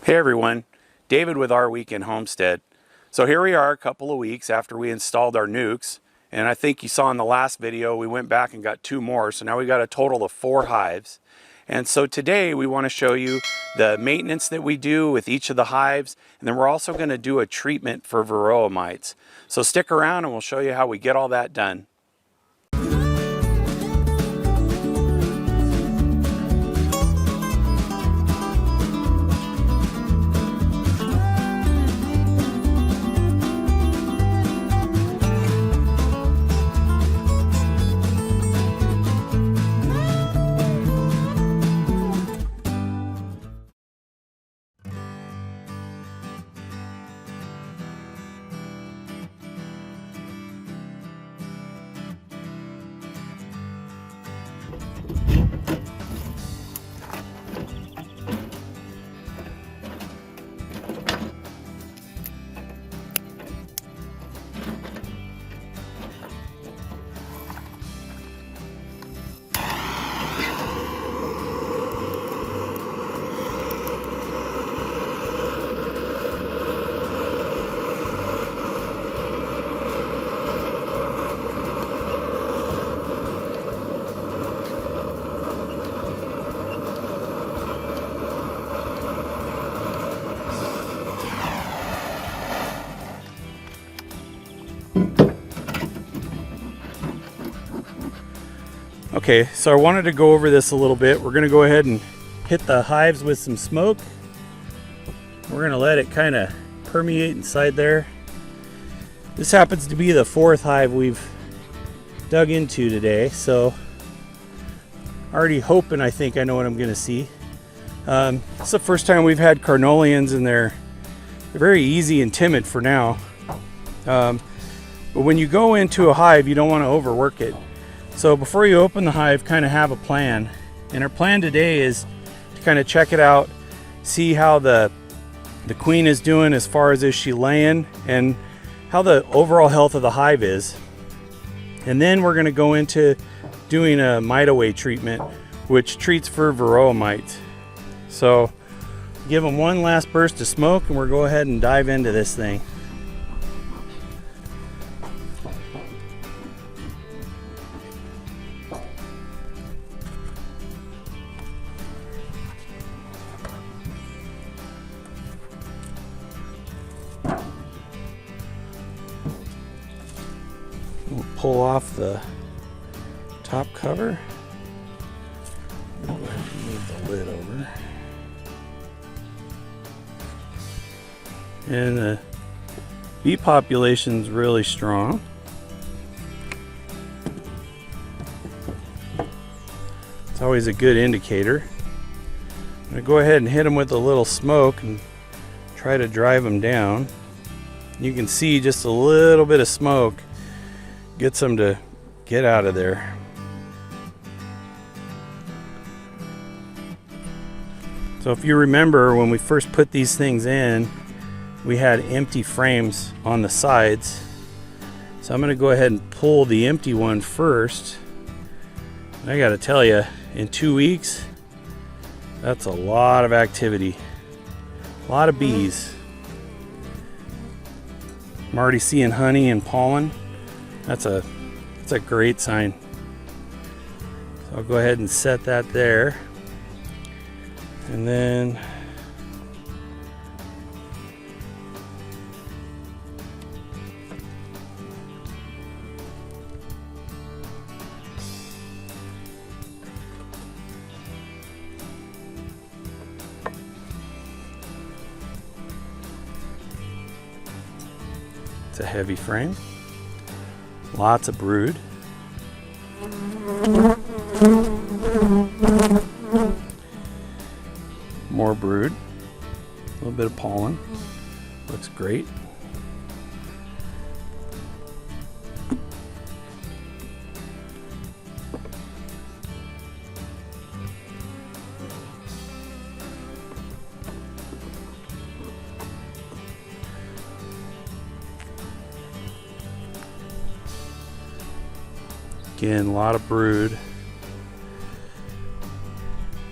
Hey everyone, David with Our Week in Homestead. So here we are a couple of weeks after we installed our nukes, and I think you saw in the last video we went back and got 2 more, so now we got a total of 4 hives. And so today we want to show you the maintenance that we do with each of the hives, and then we're also going to do a treatment for Verroa mites. So stick around and we'll show you how we get all that done. Okay, so I wanted to go over this a little bit. We're going to go ahead and hit the hives with some smoke. We're going to let it kind of permeate inside there. This happens to be the 4th hive we've dug into today, so already hoping I think I know what I'm going to see. It's the first time we've had carnelians, and they're very easy and timid for now. But when you go into a hive, you don't want to overwork it. So before you open the hive, kind of have a plan. And our plan today is to kind of check it out, see how the queen is doing as far as is she laying, and how the overall health of the hive is. And then we're going to go into doing a mite away treatment, which treats for Verroa mites. So give them one last burst of smoke and we'll go ahead and dive into this thing. We'll pull off the top cover. Go ahead and move the lid over. And the bee population's really strong. It's always a good indicator. I'm going to go ahead and hit them with a little smoke and try to drive them down. You can see just a little bit of smoke gets them to get out of there. So if you remember, when we first put these things in, we had empty frames on the sides. So I'm going to go ahead and pull the empty one first. And I got to tell you, in 2 weeks, that's a lot of activity. A lot of bees. I'm already seeing honey and pollen. That's a great sign. So I'll go ahead and set that there. And then it's a heavy frame. Lots of brood. More brood. A little bit of pollen. Looks great. Again, a lot of brood.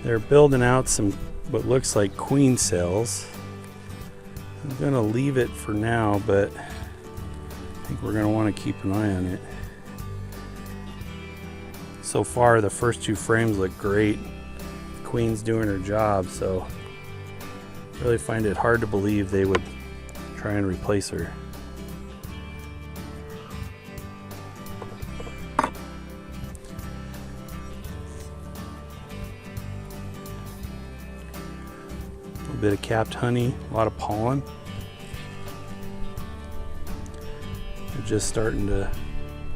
They're building out some what looks like queen cells. I'm gonna leave it for now, but I think we're gonna want to keep an eye on it. So far, the first two frames look great. Queen's doing her job, so I really find it hard to believe they would try and replace her. A bit of capped honey, a lot of pollen. They're just starting to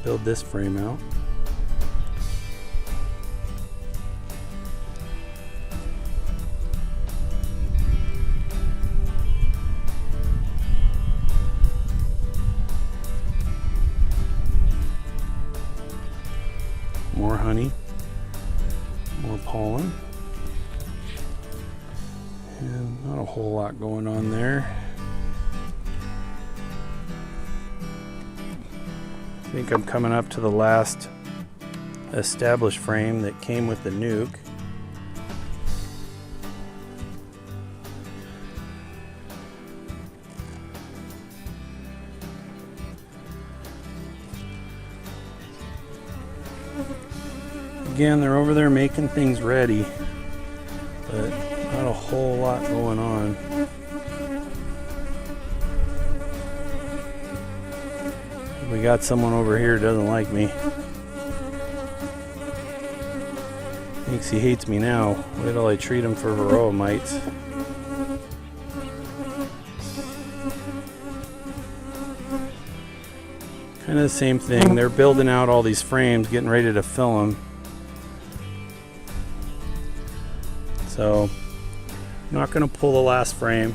build this frame out. More honey, more pollen. And not a whole lot going on there. I think I'm coming up to the last established frame that came with the nuke. Again, they're over there making things ready, but not a whole lot going on. We got someone over here who doesn't like me. Thinks he hates me now. Wait till I treat him for Verroa mites. Kind of the same thing. They're building out all these frames, getting ready to fill them. So, I'm not going to pull the last frame.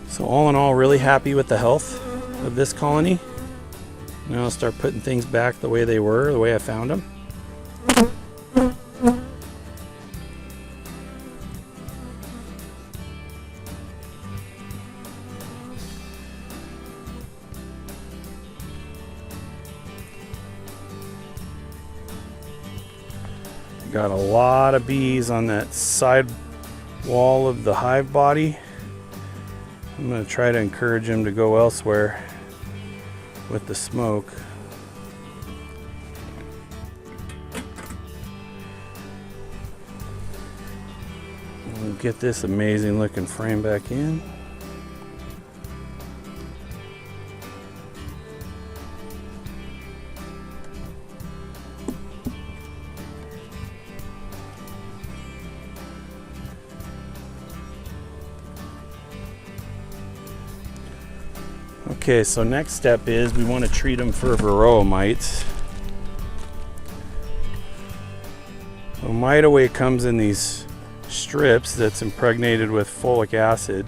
So all in all, really happy with the health of this colony. Now I'll start putting things back the way they were, the way I found them. Got a lot of bees on that side wall of the hive body. I'm going to try to encourage them to go elsewhere with the smoke. We'll get this amazing looking frame back in. Okay, so next step is we want to treat them for Verroa mites. So mite away comes in these strips that's impregnated with folic acid.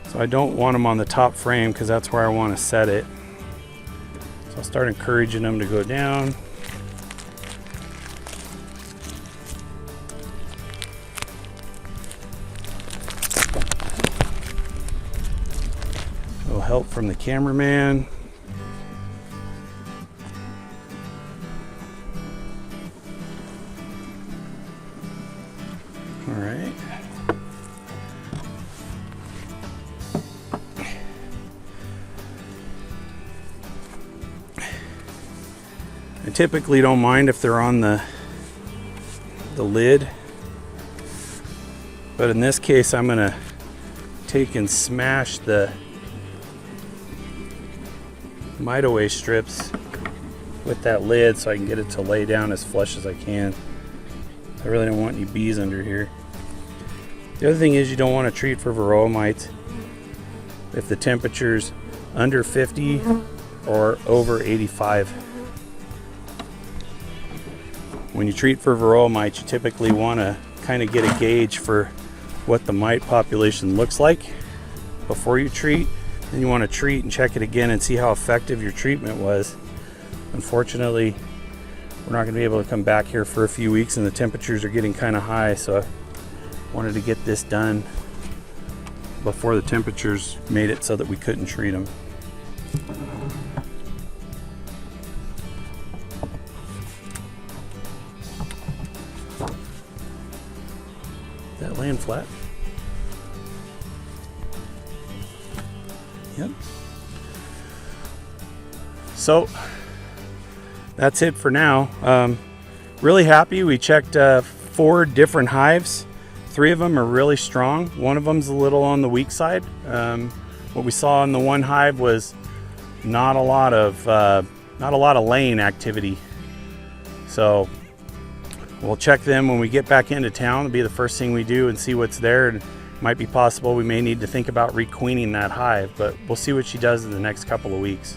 So I don't want them on the top frame because that's where I want to set it. So I'll start encouraging them to go down. Help from the cameraman. All right. I typically don't mind if they're on the lid, but in this case I'm going to take and smash the mite away strips with that lid so I can get it to lay down as flush as I can. I really don't want any bees under here. The other thing is you don't want to treat for Verroa mites if the temperature's under 50 or over 85. When you treat for Verroa mites, you typically want to kind of get a gauge for what the mite population looks like before you treat. Then you want to treat and check it again and see how effective your treatment was. Unfortunately, we're not going to be able to come back here for a few weeks and the temperatures are getting kind of high, so I wanted to get this done before the temperatures made it so that we couldn't treat them. that laying flat? Yep. So that's it for now. Really happy. We checked 4 different hives. 3 of them are really strong. One of them's a little on the weak side. What we saw in the one hive was not a lot of laying activity. So we'll check them when we get back into town. It'll be the first thing we do and see what's there. And it might be possible we may need to think about requeening that hive, but we'll see what she does in the next couple of weeks.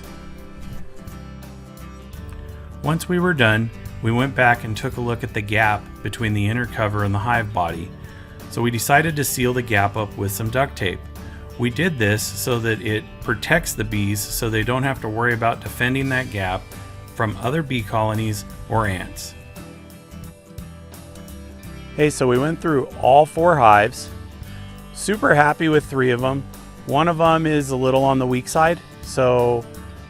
Once we were done, we went back and took a look at the gap between the inner cover and the hive body. So we decided to seal the gap up with some duct tape. We did this so that it protects the bees so they don't have to worry about defending that gap from other bee colonies or ants. Hey, so we went through all 4 hives. Super happy with 3 of them. One of them is a little on the weak side, so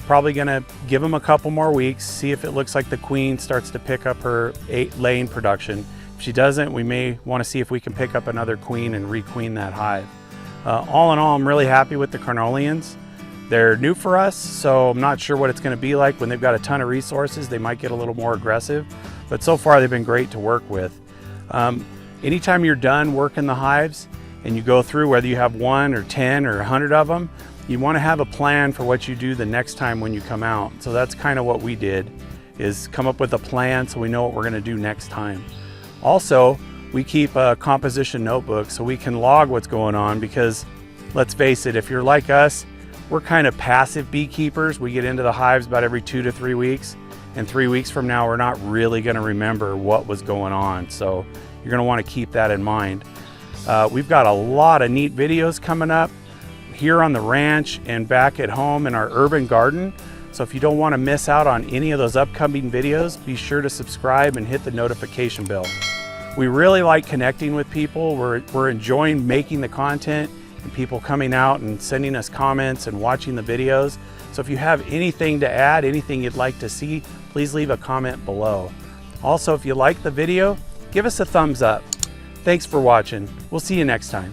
probably gonna give them a couple more weeks, see if it looks like the queen starts to pick up her laying production. If she doesn't, we may want to see if we can pick up another queen and requeen that hive. All in all, I'm really happy with the carnelians. They're new for us, so I'm not sure what it's going to be like when they've got a ton of resources. They might get a little more aggressive, but so far they've been great to work with. Anytime you're done working the hives and you go through, whether you have 1 or 10 or 100 of them, you want to have a plan for what you do the next time when you come out. So that's kind of what we did, is come up with a plan so we know what we're going to do next time. Also, we keep a composition notebook so we can log what's going on, because let's face it, if you're like us, we're kind of passive beekeepers. We get into the hives about every 2 to 3 weeks, and 3 weeks from now, we're not really going to remember what was going on. So you're going to want to keep that in mind. We've got a lot of neat videos coming up here on the ranch and back at home in our urban garden. So if you don't want to miss out on any of those upcoming videos, be sure to subscribe and hit the notification bell. We really like connecting with people. We're enjoying making the content and people coming out and sending us comments and watching the videos. So if you have anything to add, anything you'd like to see, please leave a comment below. Also, if you like the video, give us a thumbs up. Thanks for watching. We'll see you next time.